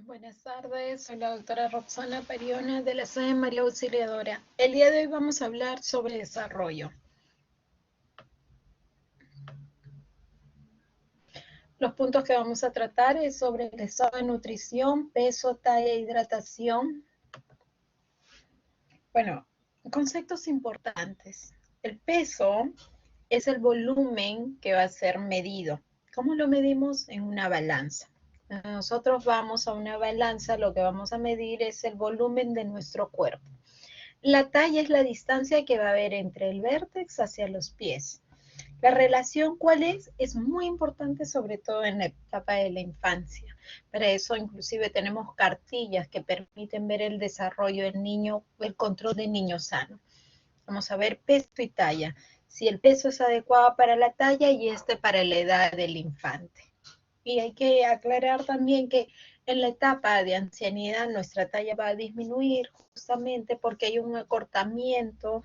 Buenas tardes, soy la doctora Roxana Pariona de la sede María Auxiliadora. El día de hoy vamos a hablar sobre desarrollo. Los puntos que vamos a tratar es sobre el estado de nutrición, peso, talla e hidratación. Bueno, conceptos importantes. El peso es el volumen que va a ser medido. ¿Cómo lo medimos? En una balanza. Nosotros vamos a una balanza, lo que vamos a medir es el volumen de nuestro cuerpo. La talla es la distancia que va a haber entre el vértex hacia los pies. La relación, ¿cuál es? Es muy importante, sobre todo en la etapa de la infancia. Para eso, inclusive, tenemos cartillas que permiten ver el desarrollo del niño, el control del niño sano. Vamos a ver peso y talla. Si el peso es adecuado para la talla y para la edad del infante. Y hay que aclarar también que en la etapa de ancianidad nuestra talla va a disminuir justamente porque hay un acortamiento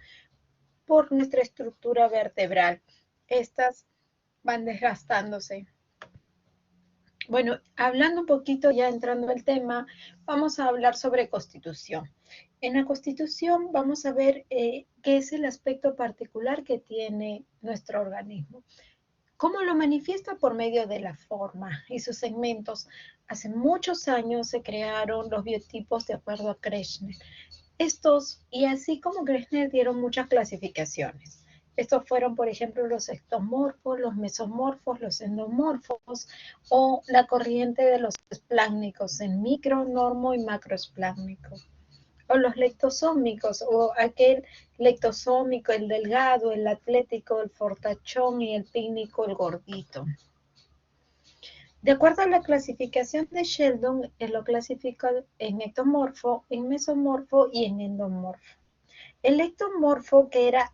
por nuestra estructura vertebral. Estas van desgastándose. Bueno, hablando un poquito, ya entrando al tema, vamos a hablar sobre constitución. En la constitución vamos a ver qué es el aspecto particular que tiene nuestro organismo. ¿Cómo lo manifiesta? Por medio de la forma y sus segmentos. Hace muchos años se crearon los biotipos de acuerdo a Kretschmer. Y así como Kretschmer dieron muchas clasificaciones. Estos fueron, por ejemplo, los ectomorfos, los mesomorfos, los endomorfos o la corriente de los espláncnicos en micro, normo y macroespláncnico. O los lectosómicos, o aquel lectosómico, el delgado, el atlético, el fortachón y el pícnico, el gordito. De acuerdo a la clasificación de Sheldon, él lo clasifica en ectomorfo, en mesomorfo y en endomorfo. El ectomorfo, que era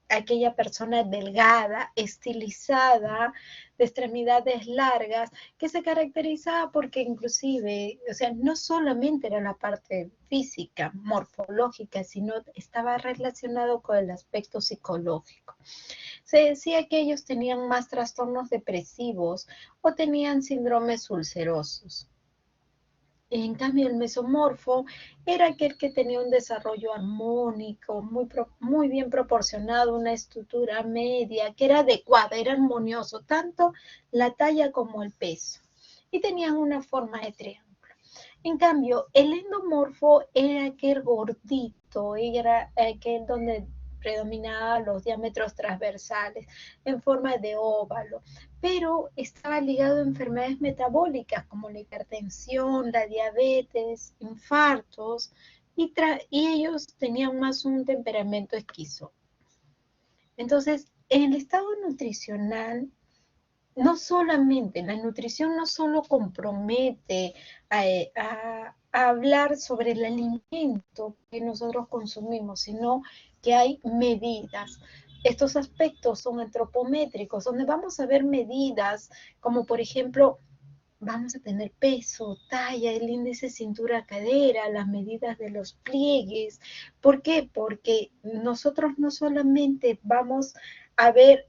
aquella persona delgada, estilizada, de extremidades largas, que se caracterizaba porque inclusive, o sea, no solamente era la parte física, morfológica, sino estaba relacionado con el aspecto psicológico. Se decía que ellos tenían más trastornos depresivos o tenían síndromes ulcerosos. En cambio, el mesomorfo era aquel que tenía un desarrollo armónico, muy bien proporcionado, una estructura media, que era adecuada, era armonioso, tanto la talla como el peso. Y tenían una forma de triángulo. En cambio, el endomorfo era aquel gordito, era aquel donde predominaban los diámetros transversales en forma de óvalo, pero estaba ligado a enfermedades metabólicas como la hipertensión, la diabetes, infartos, y ellos tenían más un temperamento esquizo. Entonces, en el estado nutricional, no solamente, la nutrición no solo compromete a hablar sobre el alimento que nosotros consumimos, sino que hay medidas. Estos aspectos son antropométricos, donde vamos a ver medidas como, por ejemplo, vamos a tener peso, talla, el índice cintura-cadera, las medidas de los pliegues. ¿Por qué? Porque nosotros no solamente vamos a ver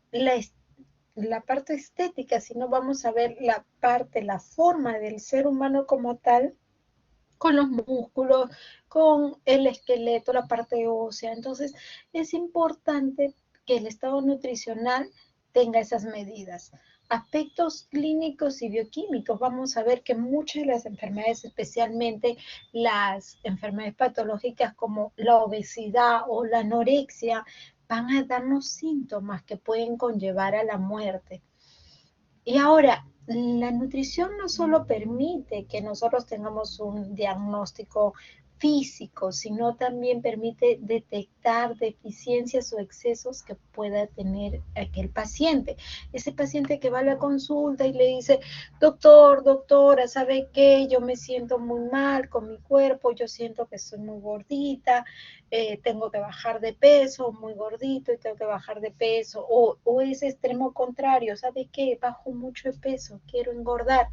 la parte estética, sino vamos a ver la forma del ser humano como tal, con los músculos, con el esqueleto, la parte ósea. Entonces, es importante que el estado nutricional tenga esas medidas. Aspectos clínicos y bioquímicos, vamos a ver que muchas de las enfermedades, especialmente las enfermedades patológicas como la obesidad o la anorexia, van a darnos síntomas que pueden conllevar a la muerte. Y ahora, la nutrición no solo permite que nosotros tengamos un diagnóstico físico, sino también permite detectar deficiencias o excesos que pueda tener aquel paciente. Ese paciente que va a la consulta y le dice, doctor, doctora, ¿sabe qué? Yo me siento muy mal con mi cuerpo, yo siento que soy muy gordita, tengo que bajar de peso, muy gordito y tengo que bajar de peso, o ese extremo contrario, ¿sabe qué? Bajo mucho de peso, quiero engordar.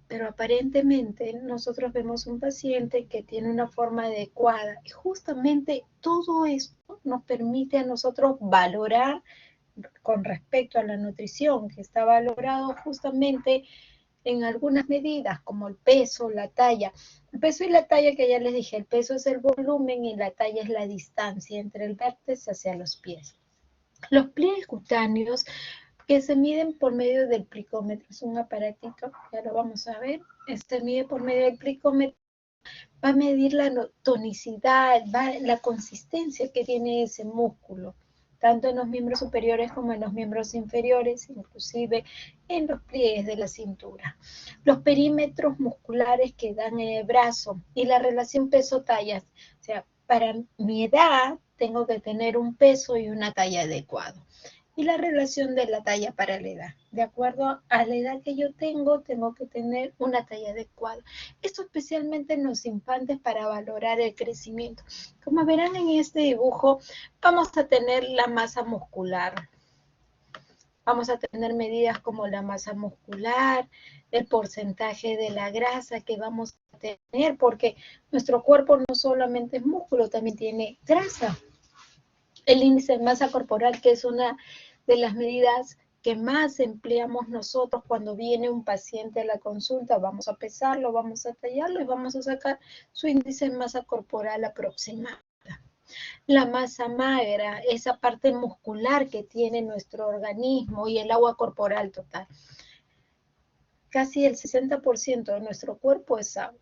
Pero aparentemente nosotros vemos un paciente que tiene una forma adecuada y justamente todo esto nos permite a nosotros valorar con respecto a la nutrición, que está valorado justamente en algunas medidas, como el peso, la talla. El peso y la talla, que ya les dije, el peso es el volumen y la talla es la distancia entre el vértice hacia los pies. Los pliegues cutáneos que se miden por medio del plicómetro, es un aparatito, ya lo vamos a ver, se mide por medio del plicómetro, va a medir la tonicidad, la consistencia que tiene ese músculo, tanto en los miembros superiores como en los miembros inferiores, inclusive en los pliegues de la cintura. Los perímetros musculares que dan en el brazo y la relación peso-tallas, o sea, para mi edad tengo que tener un peso y una talla adecuado. Y la relación de la talla para la edad. De acuerdo a la edad que yo tengo que tener una talla adecuada. Esto especialmente en los infantes para valorar el crecimiento. Como verán en este dibujo, vamos a tener la masa muscular. Vamos a tener medidas como la masa muscular, el porcentaje de la grasa que vamos a tener, porque nuestro cuerpo no solamente es músculo, también tiene grasa. El índice de masa corporal, que es una de las medidas que más empleamos nosotros cuando viene un paciente a la consulta. Vamos a pesarlo, vamos a tallarlo y vamos a sacar su índice de masa corporal aproximada. La masa magra, esa parte muscular que tiene nuestro organismo, y el agua corporal total. Casi el 60% de nuestro cuerpo es agua.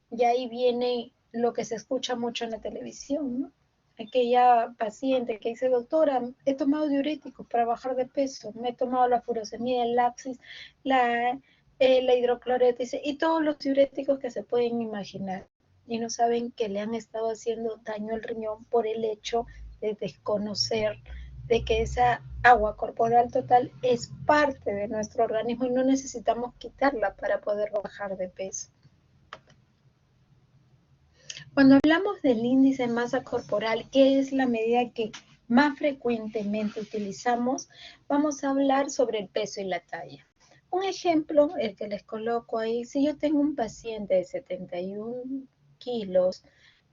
Y ahí viene lo que se escucha mucho en la televisión, ¿no? Aquella paciente que dice, doctora, he tomado diuréticos para bajar de peso, me he tomado la furosemida, el Laxis, la hidrocloretice y todos los diuréticos que se pueden imaginar. Y no saben que le han estado haciendo daño al riñón por el hecho de desconocer de que esa agua corporal total es parte de nuestro organismo y no necesitamos quitarla para poder bajar de peso. Cuando hablamos del índice de masa corporal, que es la medida que más frecuentemente utilizamos, vamos a hablar sobre el peso y la talla. Un ejemplo, el que les coloco ahí, si yo tengo un paciente de 71 kilos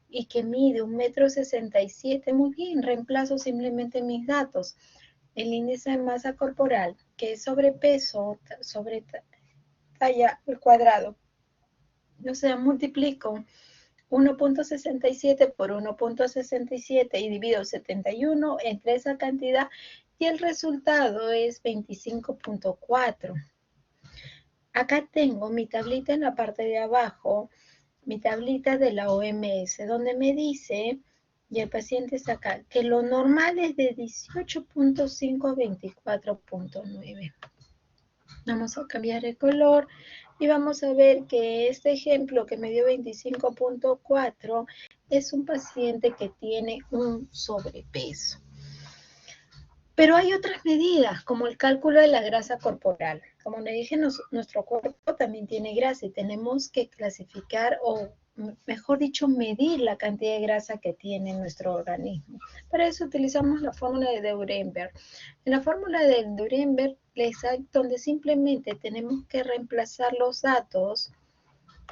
y que mide 1,67 m, muy bien, reemplazo simplemente mis datos. El índice de masa corporal, que es sobrepeso sobre talla al cuadrado. O sea, multiplico 1,67 por 1,67 y divido 71 entre esa cantidad y el resultado es 25,4. Acá tengo mi tablita en la parte de abajo, mi tablita de la OMS, donde me dice, y el paciente está acá, que lo normal es de 18,5 a 24,9. Vamos a cambiar el color y vamos a ver que este ejemplo que me dio 25,4 es un paciente que tiene un sobrepeso. Pero hay otras medidas, como el cálculo de la grasa corporal. Como le dije, nuestro cuerpo también tiene grasa y tenemos que clasificar, o mejor dicho, medir la cantidad de grasa que tiene nuestro organismo. Para eso utilizamos la fórmula de Durenberg. En la fórmula de Durenberg, donde simplemente tenemos que reemplazar los datos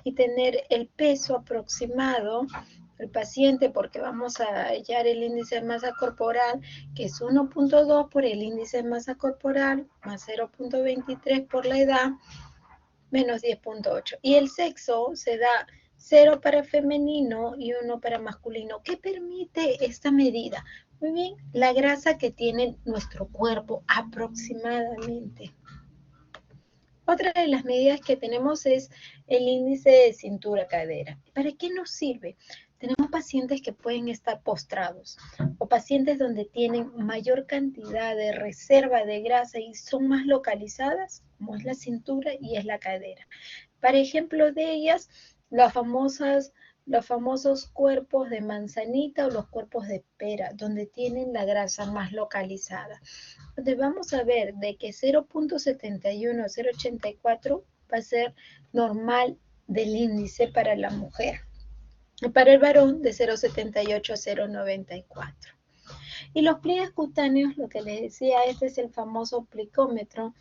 y tener el peso aproximado del paciente, porque vamos a hallar el índice de masa corporal, que es 1,2 por el índice de masa corporal, más 0,23 por la edad, menos 10,8. Y el sexo se da 0 para femenino y 1 para masculino. ¿Qué permite esta medida? Muy bien, la grasa que tiene nuestro cuerpo aproximadamente. Otra de las medidas que tenemos es el índice de cintura-cadera. ¿Para qué nos sirve? Tenemos pacientes que pueden estar postrados o pacientes donde tienen mayor cantidad de reserva de grasa y son más localizadas, como es la cintura y es la cadera. Para ejemplo de ellas, los famosos cuerpos de manzanita o los cuerpos de pera, donde tienen la grasa más localizada. Donde vamos a ver de que 0,71 a 0,84 va a ser normal del índice para la mujer. Y para el varón de 0,78 a 0,94. Y los pliegues cutáneos, lo que les decía, este es el famoso plicómetro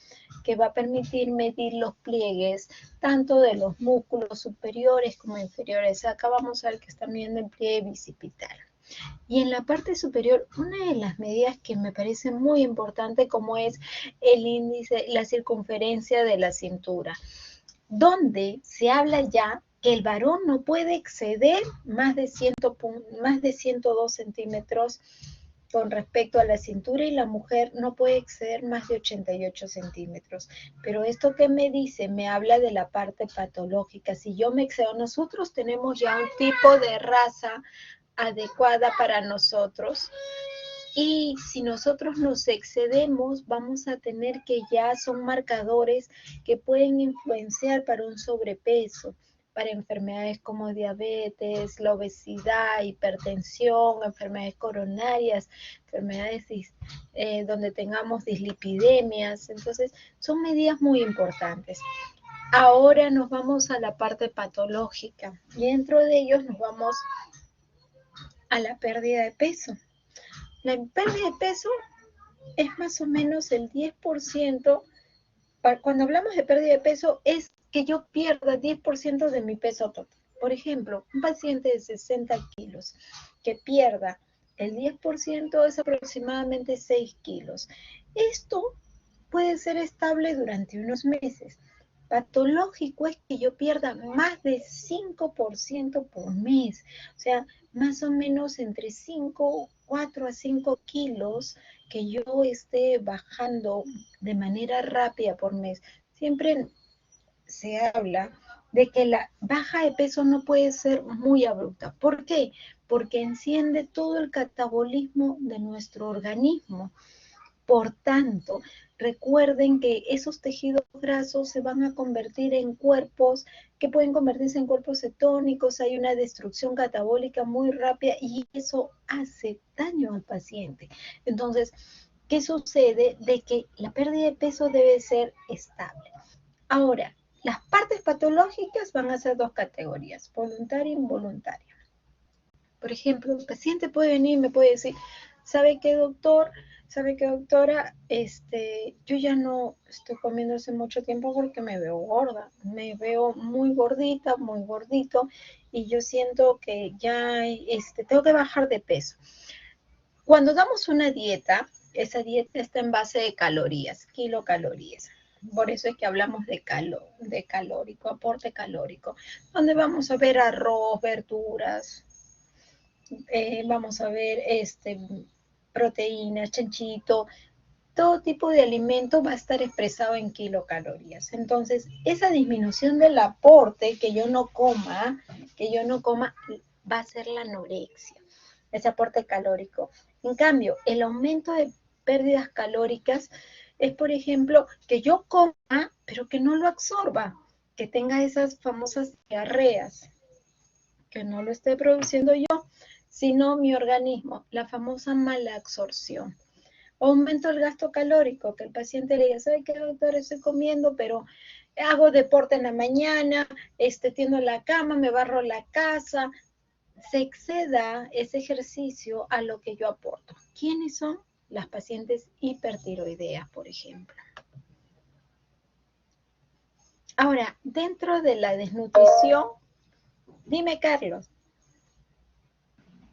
que va a permitir medir los pliegues tanto de los músculos superiores como inferiores. Acá vamos a ver que están viendo el pliegue bicipital. Y en la parte superior, una de las medidas que me parece muy importante, como es el índice, la circunferencia de la cintura. donde se habla ya que el varón no puede exceder más de 102 centímetros con respecto a la cintura y la mujer no puede exceder más de 88 centímetros. Pero esto que me dice, me habla de la parte patológica. Si yo me excedo, nosotros tenemos ya un tipo de raza adecuada para nosotros. Y si nosotros nos excedemos, vamos a tener que ya son marcadores que pueden influenciar para un sobrepeso, para enfermedades como diabetes, la obesidad, hipertensión, enfermedades coronarias, enfermedades donde tengamos dislipidemias. Entonces, son medidas muy importantes. Ahora nos vamos a la parte patológica y dentro de ellos nos vamos a la pérdida de peso. La pérdida de peso es más o menos el 10%. Cuando hablamos de pérdida de peso, es que yo pierda 10% de mi peso total. Por ejemplo, un paciente de 60 kilos que pierda el 10% es aproximadamente 6 kilos. Esto puede ser estable durante unos meses. Patológico es que yo pierda más de 5% por mes. O sea, más o menos entre 4 a 5 kilos que yo esté bajando de manera rápida por mes. Siempre se habla de que la baja de peso no puede ser muy abrupta. ¿Por qué? Porque enciende todo el catabolismo de nuestro organismo. Por tanto, recuerden que esos tejidos grasos se van a convertir en cuerpos que pueden convertirse en cuerpos cetónicos, hay una destrucción catabólica muy rápida y eso hace daño al paciente. Entonces, ¿qué sucede? De que la pérdida de peso debe ser estable. Ahora, las partes patológicas van a ser dos categorías, voluntaria e involuntaria. Por ejemplo, el paciente puede venir y me puede decir, ¿sabe qué, doctor? ¿Sabe qué, doctora? Yo ya no estoy comiendo hace mucho tiempo porque me veo gorda, me veo muy gordita, muy gordito, y yo siento que ya tengo que bajar de peso. Cuando damos una dieta, esa dieta está en base de calorías, kilocalorías. Por eso es que hablamos de calórico, aporte calórico, donde vamos a ver arroz, verduras, vamos a ver proteínas, chanchito, todo tipo de alimento va a estar expresado en kilocalorías. Entonces, esa disminución del aporte que yo no coma, va a ser la anorexia, ese aporte calórico. En cambio, el aumento de pérdidas calóricas es, por ejemplo, que yo coma, pero que no lo absorba, que tenga esas famosas diarreas, que no lo esté produciendo yo, sino mi organismo, la famosa mala absorción. Aumento el gasto calórico, que el paciente le diga, ¿sabe qué, doctor? Estoy comiendo, pero hago deporte en la mañana, tiendo la cama, me barro la casa, se exceda ese ejercicio a lo que yo aporto. ¿Quiénes son? Las pacientes hipertiroideas, por ejemplo. Ahora, dentro de la desnutrición, dime, Carlos.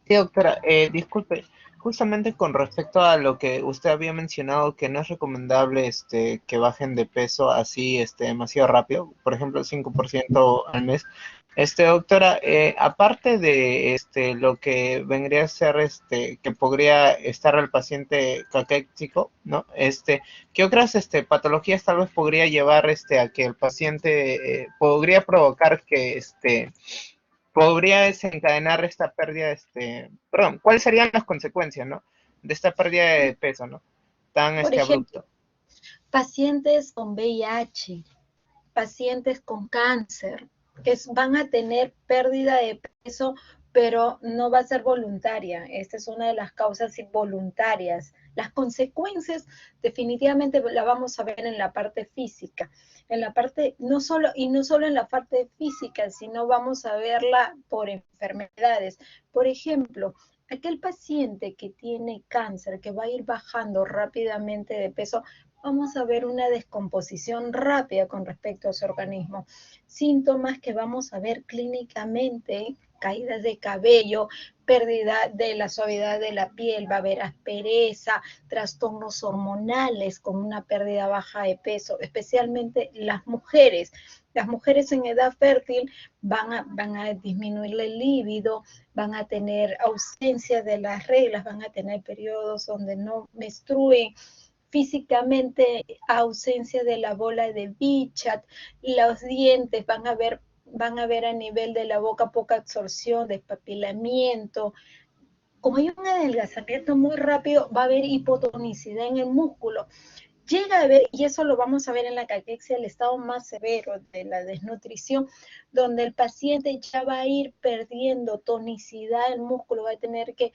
Sí, doctora, disculpe, justamente con respecto a lo que usted había mencionado, que no es recomendable que bajen de peso así demasiado rápido, por ejemplo, 5% al mes. Doctora, aparte de lo que vendría a ser que podría estar el paciente caquéxico, ¿no? ¿Qué otras patologías tal vez podría llevar a que el paciente podría provocar que podría desencadenar esta pérdida, perdón, ¿cuáles serían las consecuencias, no? De esta pérdida de peso, ¿no? Tan, Por ejemplo, abrupto. pacientes con VIH, pacientes con cáncer, que van a tener pérdida de peso, pero no va a ser voluntaria. Esta es una de las causas involuntarias. Las consecuencias definitivamente la vamos a ver en la parte física, en la parte, no solo en la parte física, sino vamos a verla por enfermedades. Por ejemplo, aquel paciente que tiene cáncer, que va a ir bajando rápidamente de peso, vamos a ver una descomposición rápida con respecto a su organismo. Síntomas que vamos a ver clínicamente caída de cabello, pérdida de la suavidad de la piel, va a haber aspereza, trastornos hormonales con una pérdida baja de peso, especialmente las mujeres. Las mujeres en edad fértil van a disminuir el líbido, van a tener ausencia de las reglas, van a tener periodos donde no menstruen, físicamente ausencia de la bola de Bichat, los dientes van a ver a nivel de la boca poca absorción, despapilamiento. Como hay un adelgazamiento muy rápido, va a haber hipotonicidad en el músculo. Llega a haber, y eso lo vamos a ver en la caquexia, el estado más severo de la desnutrición, donde el paciente ya va a ir perdiendo tonicidad del músculo, va a tener que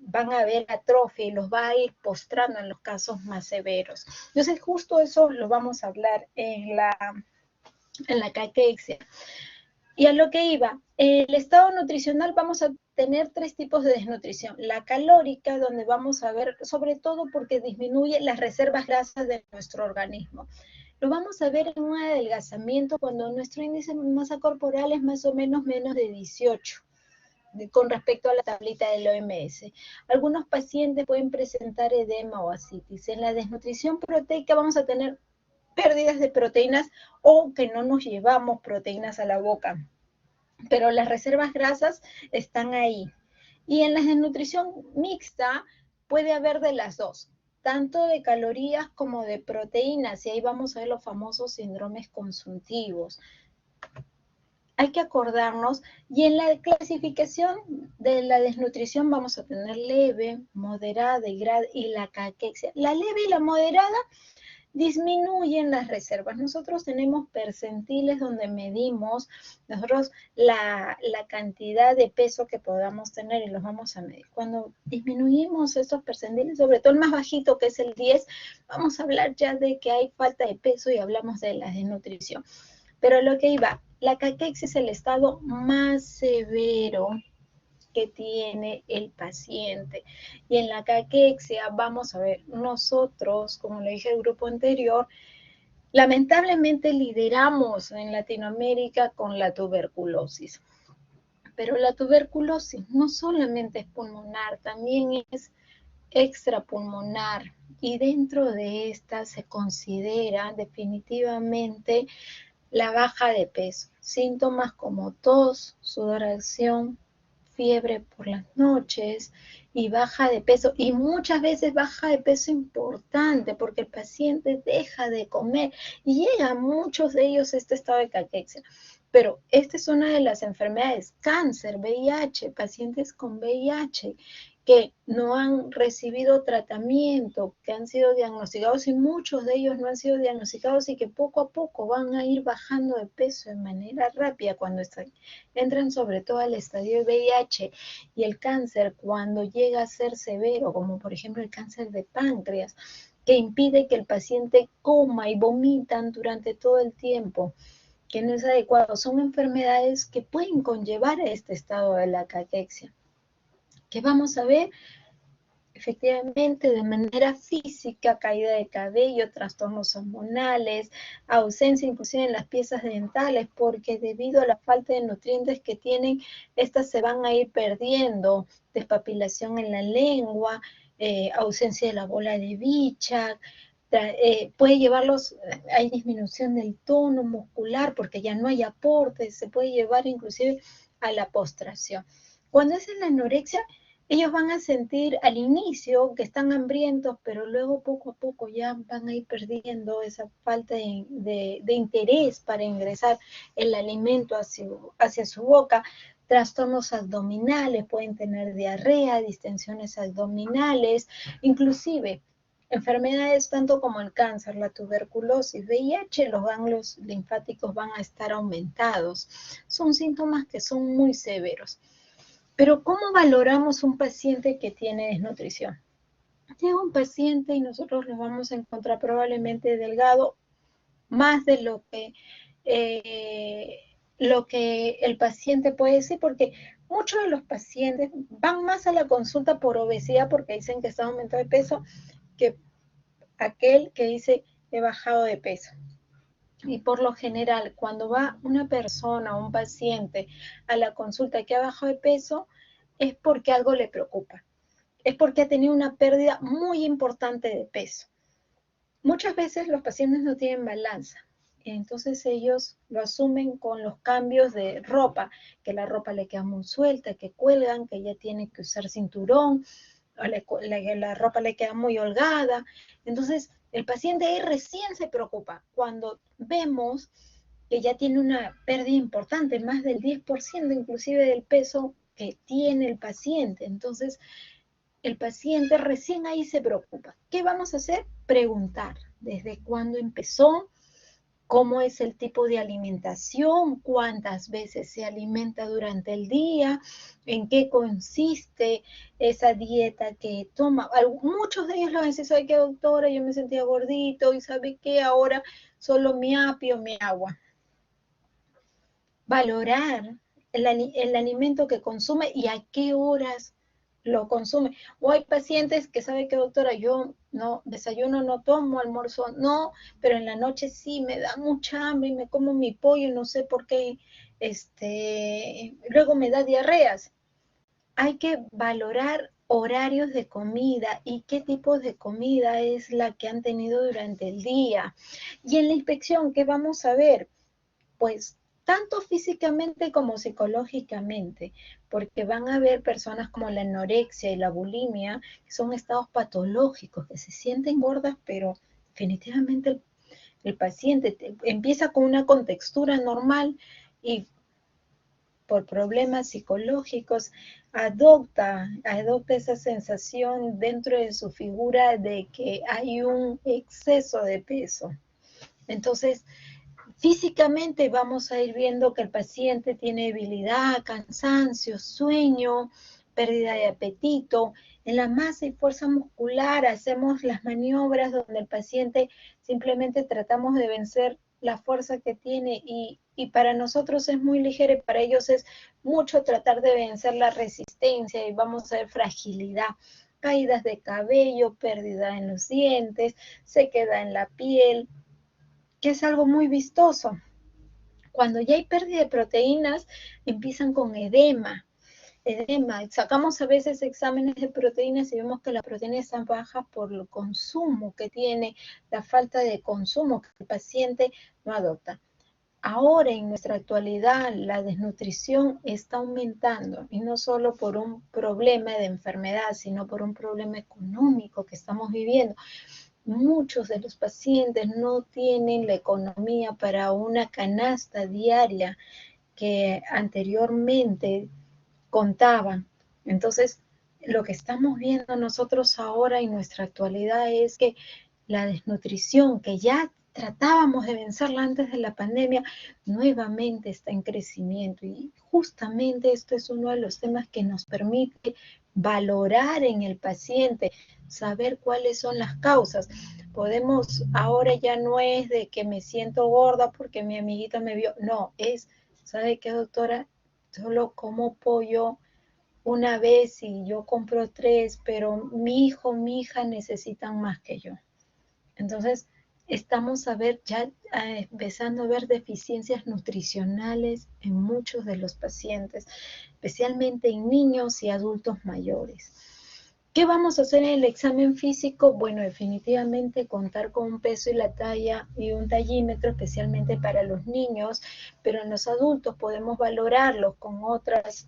van a haber atrofia y los va a ir postrando en los casos más severos. Entonces, justo eso lo vamos a hablar en la caquexia. Y a lo que iba, el estado nutricional vamos a tener tres tipos de desnutrición. La calórica, donde vamos a ver, sobre todo porque disminuye las reservas grasas de nuestro organismo. Lo vamos a ver en un adelgazamiento cuando nuestro índice de masa corporal es más o menos de 18 con respecto a la tablita del OMS. Algunos pacientes pueden presentar edema o ascitis. En la desnutrición proteica vamos a tener pérdidas de proteínas o que no nos llevamos proteínas a la boca, pero las reservas grasas están ahí. Y en la desnutrición mixta puede haber de las dos, tanto de calorías como de proteínas, y ahí vamos a ver los famosos síndromes consuntivos. Hay que acordarnos, y en la clasificación de la desnutrición vamos a tener leve, moderada y grave, y la caquexia. La leve y la moderada disminuyen las reservas. Nosotros tenemos percentiles donde medimos nosotros la cantidad de peso que podamos tener y los vamos a medir. Cuando disminuimos estos percentiles, sobre todo el más bajito que es el 10, vamos a hablar ya de que hay falta de peso y hablamos de la desnutrición. Pero lo que iba, la caquexia es el estado más severo que tiene el paciente. Y en la caquexia, vamos a ver, nosotros, como le dije al grupo anterior, lamentablemente lideramos en Latinoamérica con la tuberculosis. Pero la tuberculosis no solamente es pulmonar, también es extrapulmonar. Y dentro de esta se considera definitivamente la baja de peso. Síntomas como tos, sudoración, fiebre por las noches y baja de peso. Y muchas veces baja de peso importante porque el paciente deja de comer y llega a muchos de ellos este estado de caquexia. Pero esta es una de las enfermedades, cáncer, VIH, pacientes con VIH que no han recibido tratamiento, que han sido diagnosticados y muchos de ellos no han sido diagnosticados y que poco a poco van a ir bajando de peso de manera rápida cuando entran sobre todo al estadio de VIH y el cáncer cuando llega a ser severo, como por ejemplo el cáncer de páncreas, que impide que el paciente coma y vomitan durante todo el tiempo, que no es adecuado. Son enfermedades que pueden conllevar a este estado de la caquexia. ¿Qué vamos a ver? Efectivamente, de manera física, caída de cabello, trastornos hormonales, ausencia inclusive en las piezas dentales, porque debido a la falta de nutrientes que tienen, estas se van a ir perdiendo, despapilación en la lengua, ausencia de la bola de Bichat, puede llevarlos, hay disminución del tono muscular porque ya no hay aporte, se puede llevar inclusive a la postración. Cuando es en la anorexia, ellos van a sentir al inicio que están hambrientos, pero luego poco a poco ya van a ir perdiendo esa falta de interés para ingresar el alimento hacia su boca. Trastornos abdominales, pueden tener diarrea, distensiones abdominales, inclusive enfermedades tanto como el cáncer, la tuberculosis, VIH, los ganglios linfáticos van a estar aumentados. Son síntomas que son muy severos. Pero ¿cómo valoramos un paciente que tiene desnutrición? Llega un paciente y nosotros lo vamos a encontrar probablemente delgado, más de lo que el paciente puede decir, porque muchos de los pacientes van más a la consulta por obesidad porque dicen que está aumentado de peso que aquel que dice he bajado de peso. Y por lo general, cuando va una persona o un paciente a la consulta que ha bajado de peso, es porque algo le preocupa. Es porque ha tenido una pérdida muy importante de peso. Muchas veces los pacientes no tienen balanza, entonces ellos lo asumen con los cambios de ropa, que la ropa le queda muy suelta, que cuelgan, que ya tiene que usar cinturón, o la ropa le queda muy holgada. Entonces el paciente ahí recién se preocupa. Cuando vemos que ya tiene una pérdida importante, más del 10% inclusive del peso que tiene el paciente. Entonces el paciente recién ahí se preocupa. ¿Qué vamos a hacer? Preguntar desde cuándo empezó, cómo es el tipo de alimentación, cuántas veces se alimenta durante el día, en qué consiste esa dieta que toma. Muchos de ellos lo van a decir, ¿sabe qué, doctora? Yo me sentía gordito y ¿sabe qué? Ahora solo mi apio, mi agua. Valorar el alimento que consume y a qué horas lo consume. O hay pacientes que saben que, doctora, yo no desayuno, no tomo, almuerzo, no, pero en la noche sí me da mucha hambre y me como mi pollo, no sé por qué, luego me da diarreas. Hay que valorar horarios de comida y qué tipo de comida es la que han tenido durante el día. Y en la inspección, ¿qué vamos a ver? Pues tanto físicamente como psicológicamente, porque van a haber personas como la anorexia y la bulimia, que son estados patológicos, que se sienten gordas, pero definitivamente el paciente empieza con una contextura normal y por problemas psicológicos adopta esa sensación dentro de su figura de que hay un exceso de peso. Entonces, físicamente vamos a ir viendo que el paciente tiene debilidad, cansancio, sueño, pérdida de apetito. En la masa y fuerza muscular hacemos las maniobras donde el paciente simplemente tratamos de vencer la fuerza que tiene y para nosotros es muy ligero y para ellos es mucho tratar de vencer la resistencia y vamos a ver fragilidad, caídas de cabello, pérdida en los dientes, sequedad en la piel, que es algo muy vistoso. Cuando ya hay pérdida de proteínas, empiezan con edema. Sacamos a veces exámenes de proteínas y vemos que la proteína está baja por el consumo que tiene, la falta de consumo que el paciente no adopta. Ahora, en nuestra actualidad, la desnutrición está aumentando y no solo por un problema de enfermedad, sino por un problema económico que estamos viviendo. Muchos de los pacientes no tienen la economía para una canasta diaria que anteriormente contaban. Entonces, lo que estamos viendo nosotros ahora en nuestra actualidad es que la desnutrición, que ya tratábamos de vencerla antes de la pandemia, nuevamente está en crecimiento. Y justamente esto es uno de los temas que nos permite valorar en el paciente, saber cuáles son las causas. Podemos, ahora ya no es de que me siento gorda porque mi amiguita me vio, no, es, ¿sabe qué, doctora? Solo como pollo una vez y yo compro 3, pero mi hijo, mi hija necesitan más que yo. Entonces, estamos a ver ya empezando a ver deficiencias nutricionales en muchos de los pacientes, especialmente en niños y adultos mayores. ¿Qué vamos a hacer en el examen físico? Bueno, definitivamente contar con un peso y la talla y un tallímetro, especialmente para los niños, pero en los adultos podemos valorarlos con otras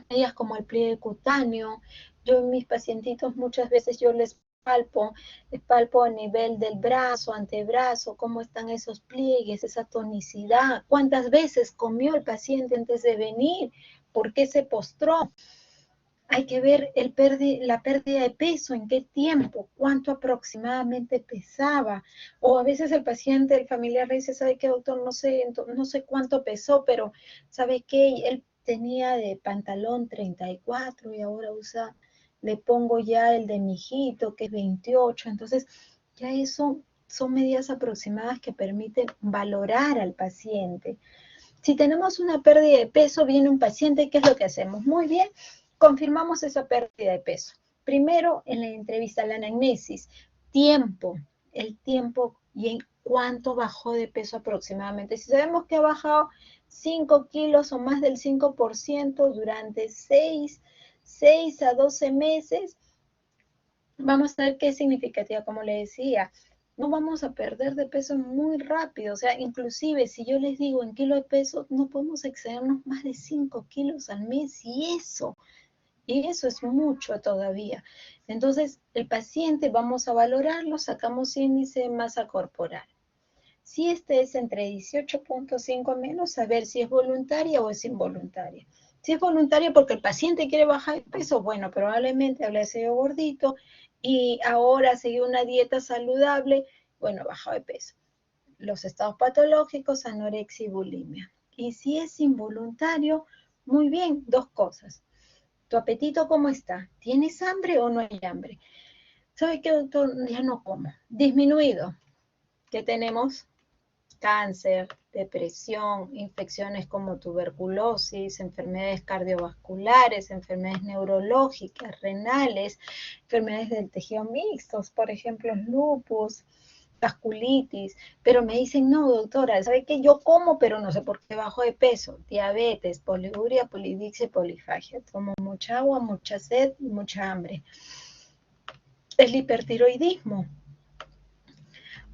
medidas como el pliegue cutáneo. Yo en mis pacientitos muchas veces yo les palpo a nivel del brazo, antebrazo, cómo están esos pliegues, esa tonicidad, cuántas veces comió el paciente antes de venir, por qué se postró. Hay que ver la pérdida de peso, en qué tiempo, cuánto aproximadamente pesaba. O a veces el paciente, el familiar le dice, ¿sabe qué, doctor? No sé cuánto pesó, pero ¿sabe qué? Él tenía de pantalón 34 y ahora usa, le pongo ya el de mi hijito, que es 28. Entonces, ya eso son medidas aproximadas que permiten valorar al paciente. Si tenemos una pérdida de peso, viene un paciente, ¿qué es lo que hacemos? Muy bien, confirmamos esa pérdida de peso. Primero, en la entrevista, la anamnesis, tiempo, el tiempo y cuánto bajó de peso aproximadamente. Si sabemos que ha bajado 5 kilos o más del 5% durante 6 a 12 meses, vamos a ver qué es significativa, como le decía. No vamos a perder de peso muy rápido, o sea, inclusive si yo les digo en kilo de peso, no podemos excedernos más de 5 kilos al mes y eso es mucho todavía. Entonces, el paciente vamos a valorarlo, sacamos índice de masa corporal. Si este es entre 18.5 menos, a ver si es voluntaria o es involuntaria. Si es voluntaria porque el paciente quiere bajar de peso, bueno, probablemente habría sido gordito y ahora sigue una dieta saludable, bueno, bajó de peso. Los estados patológicos, anorexia y bulimia. Y si es involuntario, muy bien, dos cosas. ¿Tu apetito cómo está? ¿Tienes hambre o no hay hambre? ¿Sabe qué, doctor? Ya no como. Disminuido. ¿Qué tenemos? Cáncer, depresión, infecciones como tuberculosis, enfermedades cardiovasculares, enfermedades neurológicas, renales, enfermedades del tejido mixtos, por ejemplo, lupus, vasculitis, pero me dicen, no, doctora, ¿sabe qué? Yo como, pero no sé por qué bajo de peso, diabetes, poliuria, polidixia, polifagia, tomo mucha agua, mucha sed y mucha hambre. El hipertiroidismo,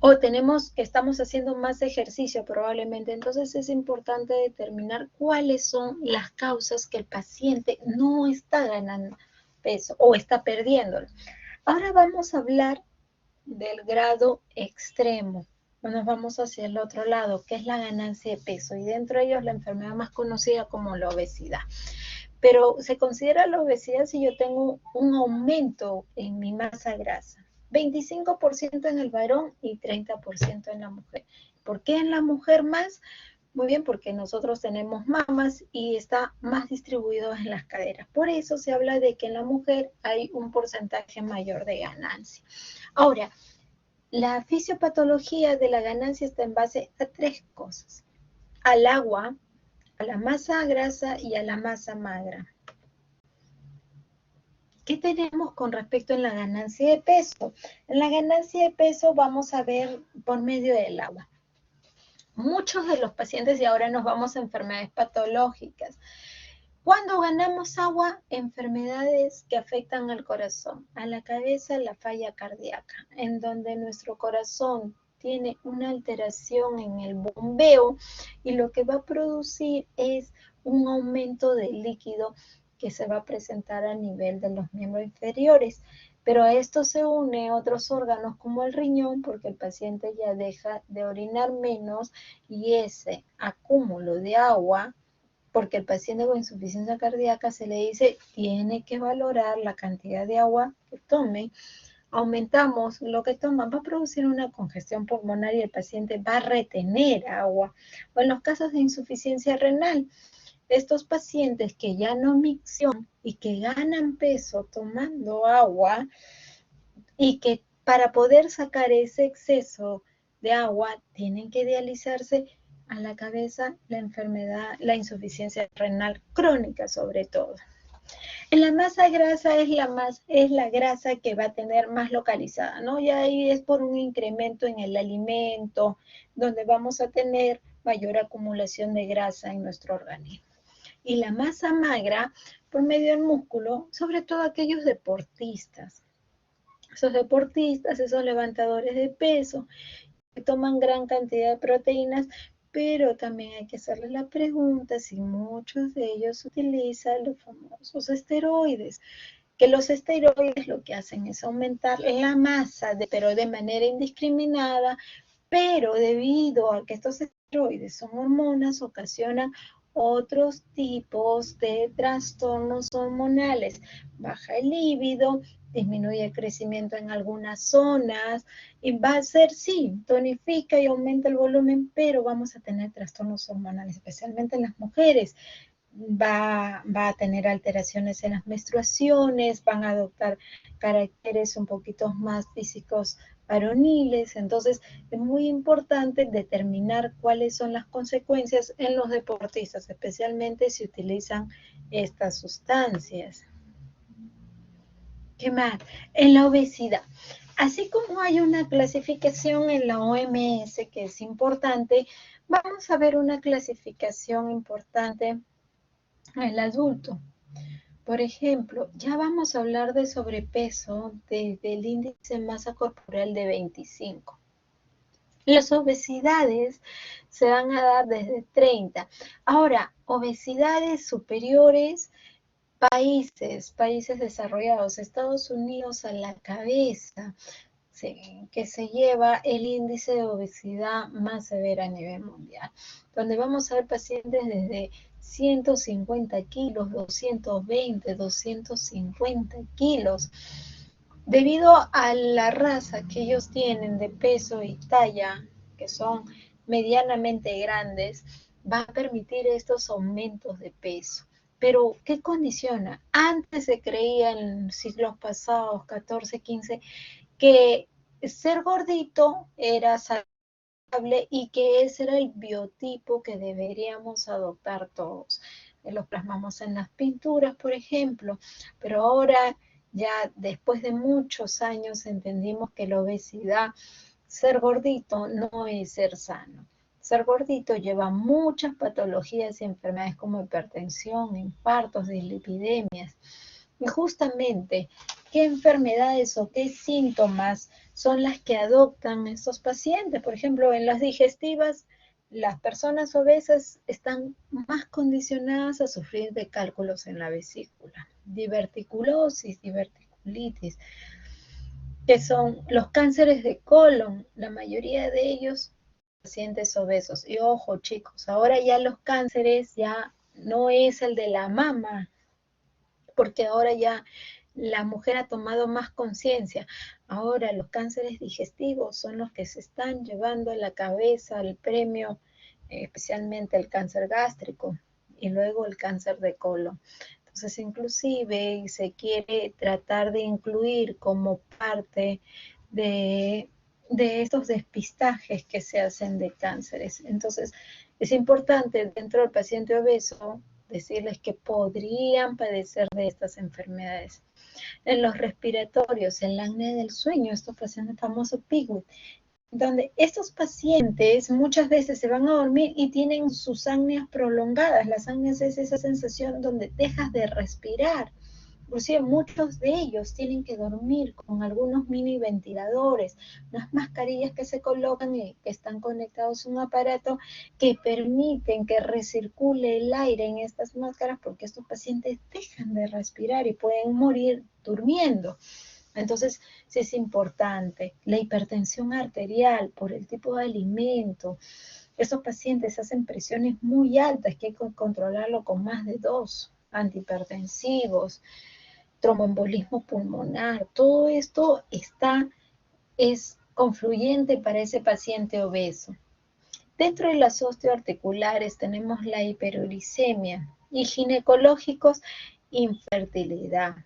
o tenemos que estamos haciendo más ejercicio probablemente, entonces es importante determinar cuáles son las causas que el paciente no está ganando peso o está perdiéndolo. Ahora vamos a hablar del grado extremo. Nos vamos hacia el otro lado, que es la ganancia de peso, y dentro de ellos la enfermedad más conocida como la obesidad. Pero se considera la obesidad si yo tengo un aumento en mi masa grasa. 25% en el varón y 30% en la mujer. ¿Por qué en la mujer más? Muy bien, porque nosotros tenemos mamas y está más distribuido en las caderas. Por eso se habla de que en la mujer hay un porcentaje mayor de ganancia. Ahora, la fisiopatología de la ganancia está en base a tres cosas: al agua, a la masa grasa y a la masa magra. ¿Qué tenemos con respecto a la ganancia de peso? En la ganancia de peso vamos a ver por medio del agua. Muchos de los pacientes, y ahora nos vamos a enfermedades patológicas. Cuando ganamos agua, enfermedades que afectan al corazón, a la cabeza, la falla cardíaca, en donde nuestro corazón tiene una alteración en el bombeo y lo que va a producir es un aumento del líquido que se va a presentar a nivel de los miembros inferiores. Pero a esto se une otros órganos como el riñón, porque el paciente ya deja de orinar menos y ese acúmulo de agua, porque el paciente con insuficiencia cardíaca se le dice tiene que valorar la cantidad de agua que tome. Aumentamos lo que toma, va a producir una congestión pulmonar y el paciente va a retener agua. O en los casos de insuficiencia renal, estos pacientes que ya no micción y que ganan peso tomando agua y que para poder sacar ese exceso de agua tienen que dializarse, a la cabeza la enfermedad, la insuficiencia renal crónica sobre todo. En la masa grasa es la grasa que va a tener más localizada, ¿no? Y ahí es por un incremento en el alimento, donde vamos a tener mayor acumulación de grasa en nuestro organismo. Y la masa magra, por medio del músculo, sobre todo aquellos deportistas. Esos deportistas, esos levantadores de peso, que toman gran cantidad de proteínas, pero también hay que hacerles la pregunta si muchos de ellos utilizan los famosos esteroides, que los esteroides lo que hacen es aumentar la masa, pero de manera indiscriminada, pero debido a que estos esteroides son hormonas, ocasionan otros tipos de trastornos hormonales. Baja el líbido, disminuye el crecimiento en algunas zonas, y va a ser, sí, tonifica y aumenta el volumen, pero vamos a tener trastornos hormonales, especialmente en las mujeres. Va a tener alteraciones en las menstruaciones, van a adoptar caracteres un poquito más físicos varoniles. Entonces es muy importante determinar cuáles son las consecuencias en los deportistas, especialmente si utilizan estas sustancias. ¿Qué más? En la obesidad. Así como hay una clasificación en la OMS que es importante, vamos a ver una clasificación importante en el adulto. Por ejemplo, ya vamos a hablar de sobrepeso desde el índice de masa corporal de 25. Las obesidades se van a dar desde 30. Ahora, obesidades superiores, países desarrollados, Estados Unidos a la cabeza, que se lleva el índice de obesidad más severa a nivel mundial, donde vamos a ver pacientes desde 150 kilos, 220, 250 kilos. Debido a la raza que ellos tienen de peso y talla, que son medianamente grandes, va a permitir estos aumentos de peso. Pero, ¿qué condiciona? Antes se creía en siglos pasados, 14, 15, que ser gordito era saludable y que ese era el biotipo que deberíamos adoptar todos. Lo plasmamos en las pinturas, por ejemplo, pero ahora ya después de muchos años entendimos que la obesidad, ser gordito no es ser sano. Ser gordito lleva muchas patologías y enfermedades como hipertensión, infartos, dislipidemias. Y justamente, ¿qué enfermedades o qué síntomas son las que adoptan estos pacientes? Por ejemplo, en las digestivas, las personas obesas están más condicionadas a sufrir de cálculos en la vesícula, diverticulosis, diverticulitis, que son los cánceres de colon, la mayoría de ellos pacientes obesos. Y ojo, chicos, ahora ya los cánceres ya no es el de la mama, porque ahora ya la mujer ha tomado más conciencia. Ahora los cánceres digestivos son los que se están llevando a la cabeza el premio, especialmente el cáncer gástrico y luego el cáncer de colon. Entonces, inclusive se quiere tratar de incluir como parte de estos despistajes que se hacen de cánceres. Entonces, es importante dentro del paciente obeso decirles que podrían padecer de estas enfermedades. En los respiratorios, en la apnea del sueño, estos pacientes famosos PIGWID, donde estos pacientes muchas veces se van a dormir y tienen sus apneas prolongadas. Las apneas es esa sensación donde dejas de respirar. Inclusive muchos de ellos tienen que dormir con algunos mini ventiladores, unas mascarillas que se colocan y que están conectados a un aparato que permiten que recircule el aire en estas máscaras porque estos pacientes dejan de respirar y pueden morir durmiendo. Entonces, sí es importante. La hipertensión arterial por el tipo de alimento. Estos pacientes hacen presiones muy altas que hay que controlarlo con más de 2 antihipertensivos, tromboembolismo pulmonar. Todo esto es confluyente para ese paciente obeso. Dentro de las osteoarticulares tenemos la hiperuricemia y ginecológicos, infertilidad,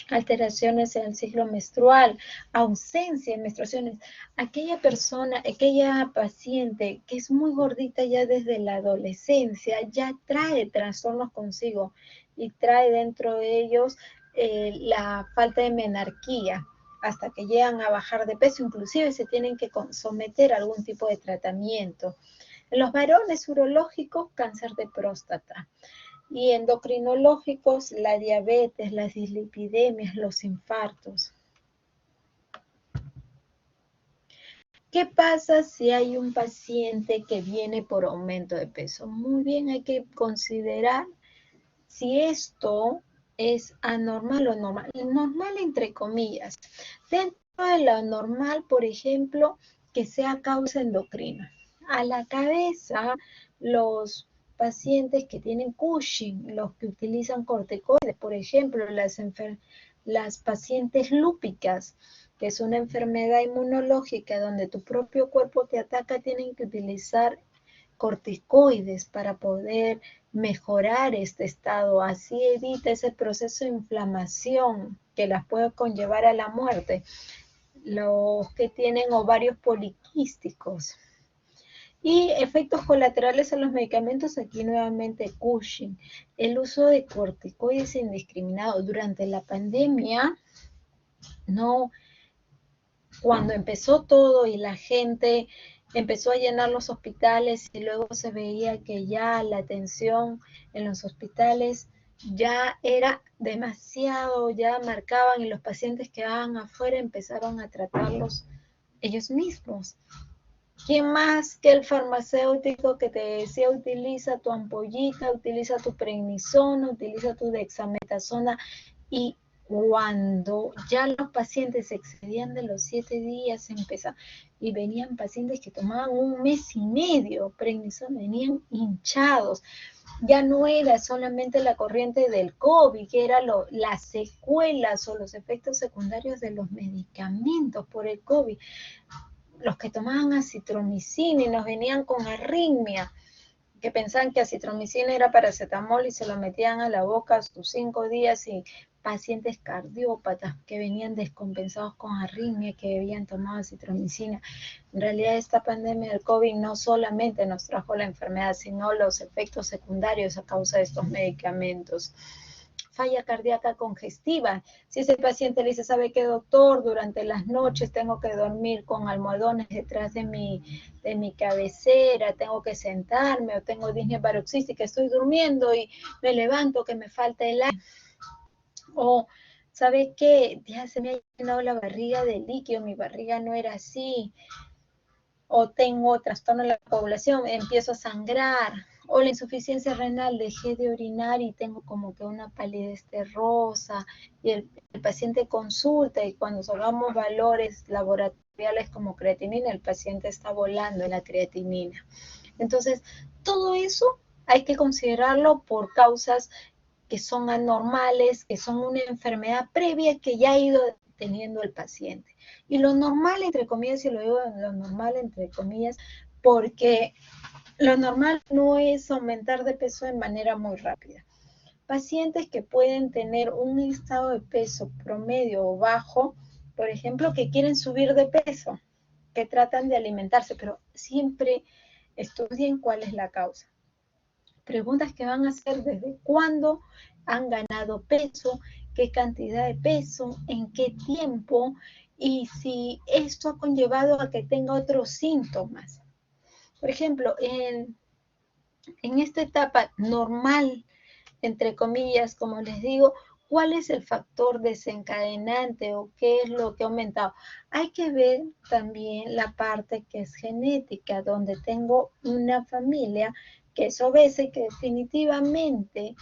alteraciones en el ciclo menstrual, ausencia de menstruaciones. Aquella persona, aquella paciente que es muy gordita ya desde la adolescencia, ya trae trastornos consigo y trae dentro de ellos la falta de menarquía hasta que llegan a bajar de peso, inclusive se tienen que someter a algún tipo de tratamiento. En los varones urológicos, cáncer de próstata. Y endocrinológicos, la diabetes, las dislipidemias, los infartos. ¿Qué pasa si hay un paciente que viene por aumento de peso? Muy bien, hay que considerar si esto es anormal o normal. Normal entre comillas. Dentro de lo normal, por ejemplo, que sea causa endocrina. A la cabeza, los pacientes que tienen Cushing, los que utilizan corticoides, por ejemplo, las pacientes lúpicas, que es una enfermedad inmunológica donde tu propio cuerpo te ataca, tienen que utilizar corticoides para poder mejorar este estado. Así evita ese proceso de inflamación que las puede conllevar a la muerte. Los que tienen ovarios poliquísticos. Y efectos colaterales a los medicamentos, aquí nuevamente Cushing. El uso de corticoides indiscriminado durante la pandemia no cuando empezó todo y la gente empezó a llenar los hospitales y luego se veía que ya la atención en los hospitales ya era demasiado, ya marcaban y los pacientes que quedaban afuera empezaron a tratarlos ellos mismos. ¿Quién más que el farmacéutico que te decía utiliza tu ampollita, utiliza tu prednisona, utiliza tu dexametasona? Y cuando ya los pacientes se excedían de los 7 días, empezaban, y venían pacientes que tomaban un mes y medio prednisona, venían hinchados. Ya no era solamente la corriente del COVID, que era las secuelas o los efectos secundarios de los medicamentos por el COVID. Los que tomaban acitromicina y nos venían con arritmia, que pensaban que acitromicina era paracetamol y se lo metían a la boca a sus 5 días, y pacientes cardiópatas que venían descompensados con arritmia, que habían tomado acitromicina. En realidad esta pandemia del COVID no solamente nos trajo la enfermedad, sino los efectos secundarios a causa de estos medicamentos. Falla cardíaca congestiva. Si ese paciente le dice, ¿sabe qué, doctor? Durante las noches tengo que dormir con almohadones detrás de mi cabecera, tengo que sentarme, o tengo disnea paroxística, estoy durmiendo y me levanto que me falta el aire. O, ¿sabe qué? Ya se me ha llenado la barriga de líquido, mi barriga no era así. O tengo trastorno de la población, empiezo a sangrar, o la insuficiencia renal, dejé de orinar y tengo como que una palidez terrosa, y el paciente consulta y cuando salvamos valores laboratoriales como creatinina, el paciente está volando en la creatinina. Entonces, todo eso hay que considerarlo por causas que son anormales, que son una enfermedad previa que ya ha ido teniendo el paciente. Y lo normal, entre comillas, y lo digo lo normal, entre comillas, porque lo normal no es aumentar de peso de manera muy rápida. Pacientes que pueden tener un estado de peso promedio o bajo, por ejemplo, que quieren subir de peso, que tratan de alimentarse, pero siempre estudien cuál es la causa. Preguntas que van a hacer desde cuándo han ganado peso, qué cantidad de peso, en qué tiempo, y si esto ha conllevado a que tenga otros síntomas. Por ejemplo, en esta etapa normal, entre comillas, como les digo, ¿cuál es el factor desencadenante o qué es lo que ha aumentado? Hay que ver también la parte que es genética, donde tengo una familia que es obesa y que definitivamente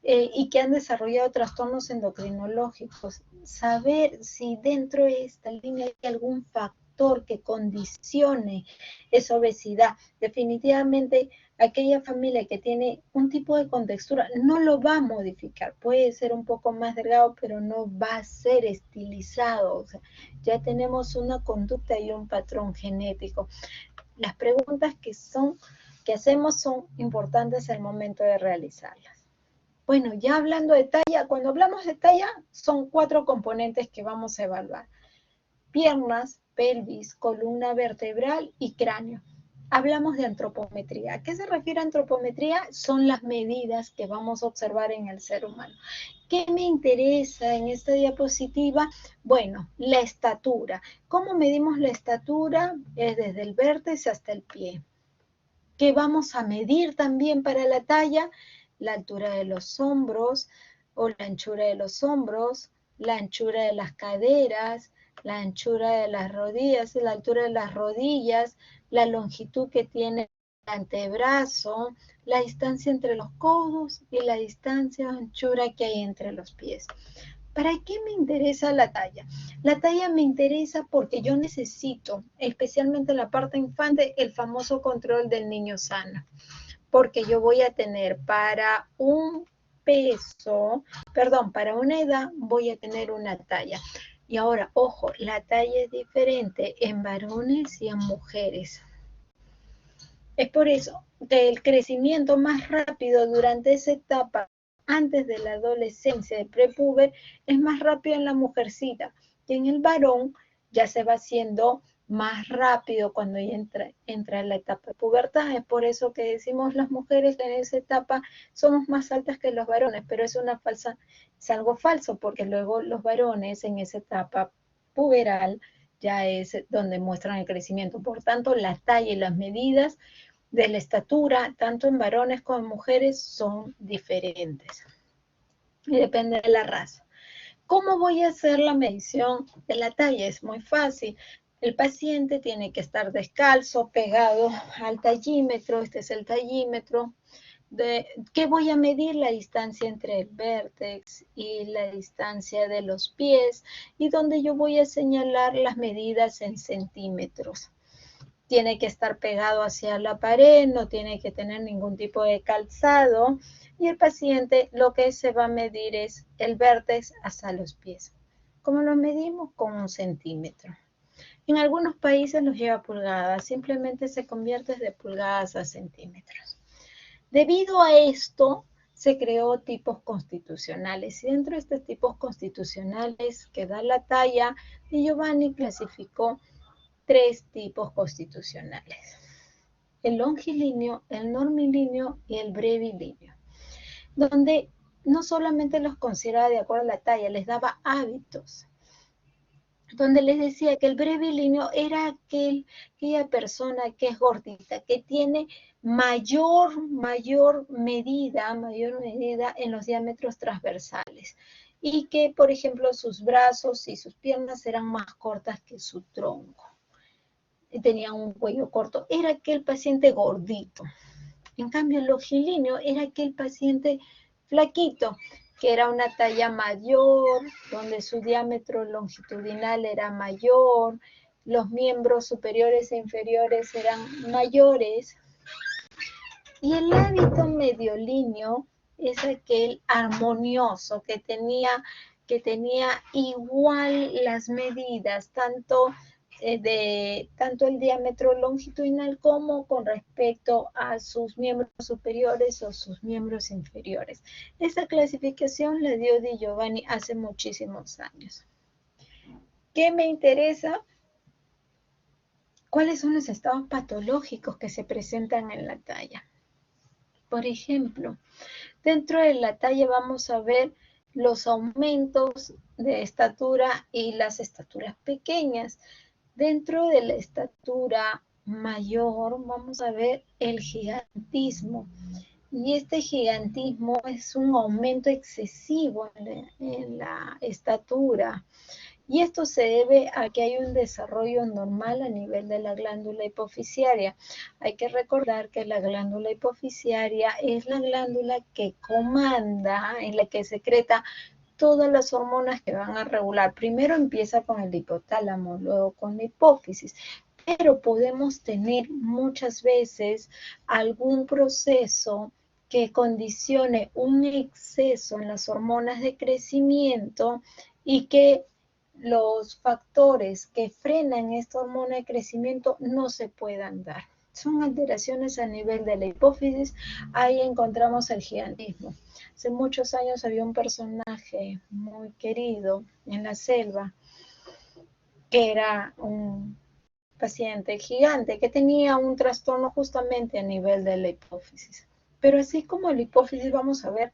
y que han desarrollado trastornos endocrinológicos. Saber si dentro de esta línea hay algún factor que condicione esa obesidad. Definitivamente aquella familia que tiene un tipo de contextura no lo va a modificar, puede ser un poco más delgado, pero no va a ser estilizado. O sea, ya tenemos una conducta y un patrón genético. Las preguntas que hacemos son importantes al momento de realizarlas. Bueno, ya hablando de talla, cuando hablamos de talla, son 4 componentes que vamos a evaluar: piernas, pelvis, columna vertebral y cráneo. Hablamos de antropometría. ¿A qué se refiere antropometría? Son las medidas que vamos a observar en el ser humano. ¿Qué me interesa en esta diapositiva? Bueno, la estatura. ¿Cómo medimos la estatura? Es desde el vértice hasta el pie. ¿Qué vamos a medir también para la talla? La altura de los hombros o la anchura de los hombros, la anchura de las caderas, la anchura de las rodillas, la altura de las rodillas, la longitud que tiene el antebrazo, la distancia entre los codos y la distancia o anchura que hay entre los pies. ¿Para qué me interesa la talla? La talla me interesa porque yo necesito, especialmente en la parte infante, el famoso control del niño sano. Porque yo voy a tener para un peso, perdón, para una edad voy a tener una talla. Y ahora, ojo, la talla es diferente en varones y en mujeres. Es por eso que el crecimiento más rápido durante esa etapa, antes de la adolescencia, de prepuber, es más rápido en la mujercita, y en el varón ya se va haciendo más rápido cuando ya entra en la etapa de pubertad. Es por eso que decimos las mujeres en esa etapa somos más altas que los varones, pero es algo falso, porque luego los varones en esa etapa puberal ya es donde muestran el crecimiento. Por tanto, la talla y las medidas de la estatura, tanto en varones como en mujeres, son diferentes. Y depende de la raza. ¿Cómo voy a hacer la medición de la talla? Es muy fácil. El paciente tiene que estar descalzo, pegado al tallímetro. Este es el tallímetro. ¿Qué voy a medir? La distancia entre el vértex y la distancia de los pies, y donde yo voy a señalar las medidas en centímetros. Tiene que estar pegado hacia la pared, no tiene que tener ningún tipo de calzado, y el paciente lo que se va a medir es el vértex hasta los pies. ¿Cómo lo medimos? Con 1 centímetro. En algunos países los lleva a pulgadas, simplemente se convierte de pulgadas a centímetros. Debido a esto, se creó tipos constitucionales, y dentro de estos tipos constitucionales que da la talla, Di Giovanni clasificó 3 tipos constitucionales: el longilíneo, el normilíneo y el brevilíneo, donde no solamente los consideraba de acuerdo a la talla, les daba hábitos, donde les decía que el brevilíneo era aquella persona que es gordita, que tiene mayor medida en los diámetros transversales, y que, por ejemplo, sus brazos y sus piernas eran más cortas que su tronco, tenía un cuello corto, era aquel paciente gordito. En cambio, el longilíneo era aquel paciente flaquito, que era una talla mayor, donde su diámetro longitudinal era mayor, los miembros superiores e inferiores eran mayores. Y el hábito mediolíneo es aquel armonioso, que tenía igual las medidas, tanto el diámetro longitudinal como con respecto a sus miembros superiores o sus miembros inferiores. Esa clasificación la dio Di Giovanni hace muchísimos años. ¿Qué me interesa? ¿Cuáles son los estados patológicos que se presentan en la talla? Por ejemplo, dentro de la talla vamos a ver los aumentos de estatura y las estaturas pequeñas. Dentro de la estatura mayor vamos a ver el gigantismo. Y este gigantismo es un aumento excesivo en la estatura. Y esto se debe a que hay un desarrollo normal a nivel de la glándula hipofisiaria. Hay que recordar que la glándula hipofisiaria es la glándula que comanda, en la que secreta todas las hormonas que van a regular. Primero empieza con el hipotálamo, luego con la hipófisis, pero podemos tener muchas veces algún proceso que condicione un exceso en las hormonas de crecimiento, y que los factores que frenan esta hormona de crecimiento no se puedan dar. Son alteraciones a nivel de la hipófisis. Ahí encontramos el gigantismo. Hace muchos años había un personaje muy querido en la selva, que era un paciente gigante que tenía un trastorno justamente a nivel de la hipófisis. Pero así como la hipófisis, vamos a ver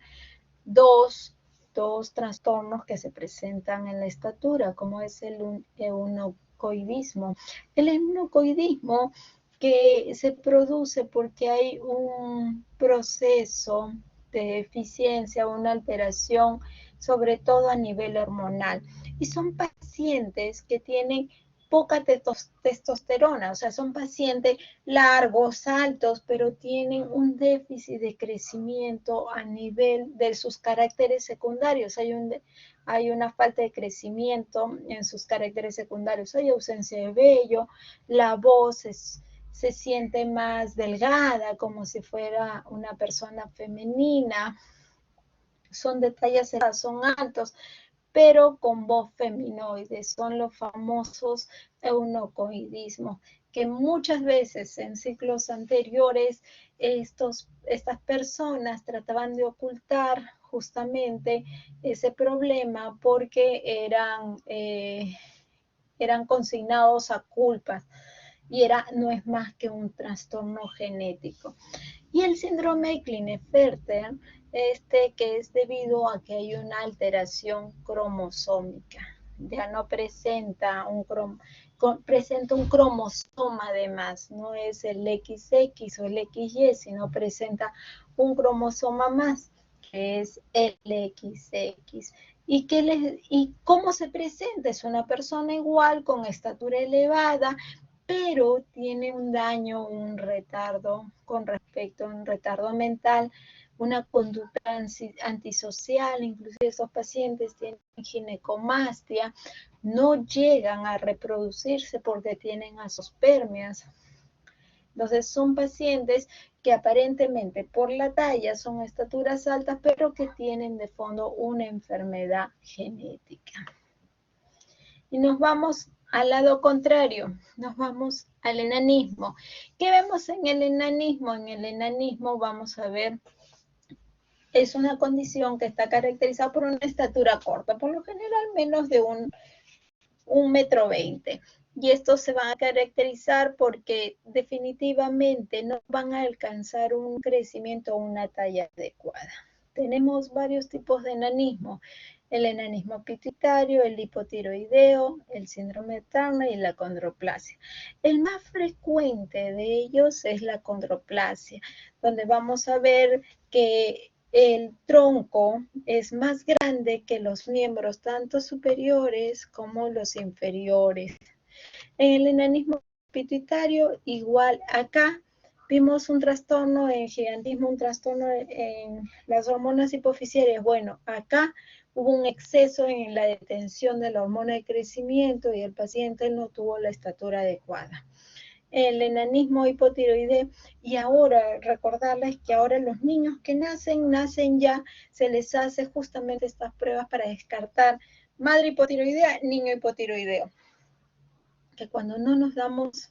dos trastornos que se presentan en la estatura, como es el eunucoidismo. El eunucoidismo, que se produce porque hay un proceso de deficiencia, una alteración, sobre todo a nivel hormonal. Y son pacientes que tienen poca testosterona, o sea, son pacientes largos, altos, pero tienen un déficit de crecimiento a nivel de sus caracteres secundarios. Hay una falta de crecimiento en sus caracteres secundarios. Hay ausencia de vello, la voz se siente más delgada, como si fuera una persona femenina. Son de tallas elevadas, son altos, pero con voz feminoide. Son los famosos eunucoidismos, que muchas veces en ciclos anteriores estas personas trataban de ocultar justamente ese problema, porque eran consignados a culpas, y no es más que un trastorno genético. Y el síndrome de Klinefelter, que es debido a que hay una alteración cromosómica. Ya no presenta presenta un cromosoma además, no es el XX o el XY, sino presenta un cromosoma más, que es el XX. ¿Y cómo se presenta? Es una persona igual, con estatura elevada, pero tiene un daño, un retardo con respecto a un retardo mental, una conducta antisocial, inclusive esos pacientes tienen ginecomastia, no llegan a reproducirse porque tienen azoospermias. Entonces son pacientes que aparentemente por la talla son estaturas altas, pero que tienen de fondo una enfermedad genética. Y nos vamos al lado contrario, nos vamos al enanismo. ¿Qué vemos en el enanismo? En el enanismo vamos a ver, es una condición que está caracterizada por una estatura corta, por lo general menos de un metro 20. Y estos se van a caracterizar porque definitivamente no van a alcanzar un crecimiento o una talla adecuada. Tenemos varios tipos de enanismo. El enanismo pituitario, el hipotiroideo, el síndrome de Turner y la condroplasia. El más frecuente de ellos es la condroplasia, donde vamos a ver que el tronco es más grande que los miembros, tanto superiores como los inferiores. En el enanismo pituitario, igual acá, vimos un trastorno en gigantismo, un trastorno en las hormonas hipofisiarias. Bueno, acá hubo un exceso en la detención de la hormona de crecimiento y el paciente no tuvo la estatura adecuada. El enanismo hipotiroideo, y ahora recordarles que ahora los niños que nacen ya, se les hace justamente estas pruebas para descartar madre hipotiroidea, niño hipotiroideo. Que cuando no nos damos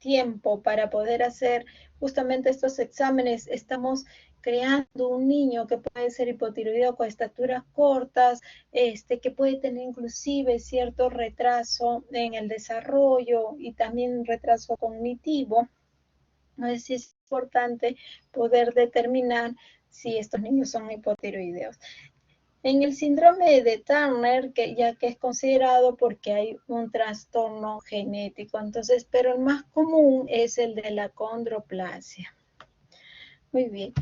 tiempo para poder hacer justamente estos exámenes, estamos creando un niño que puede ser hipotiroideo con estaturas cortas, que puede tener inclusive cierto retraso en el desarrollo y también retraso cognitivo. Entonces es importante poder determinar si estos niños son hipotiroideos. En el síndrome de Turner, ya que es considerado porque hay un trastorno genético, entonces, pero el más común es el de la condroplasia. Muy bien.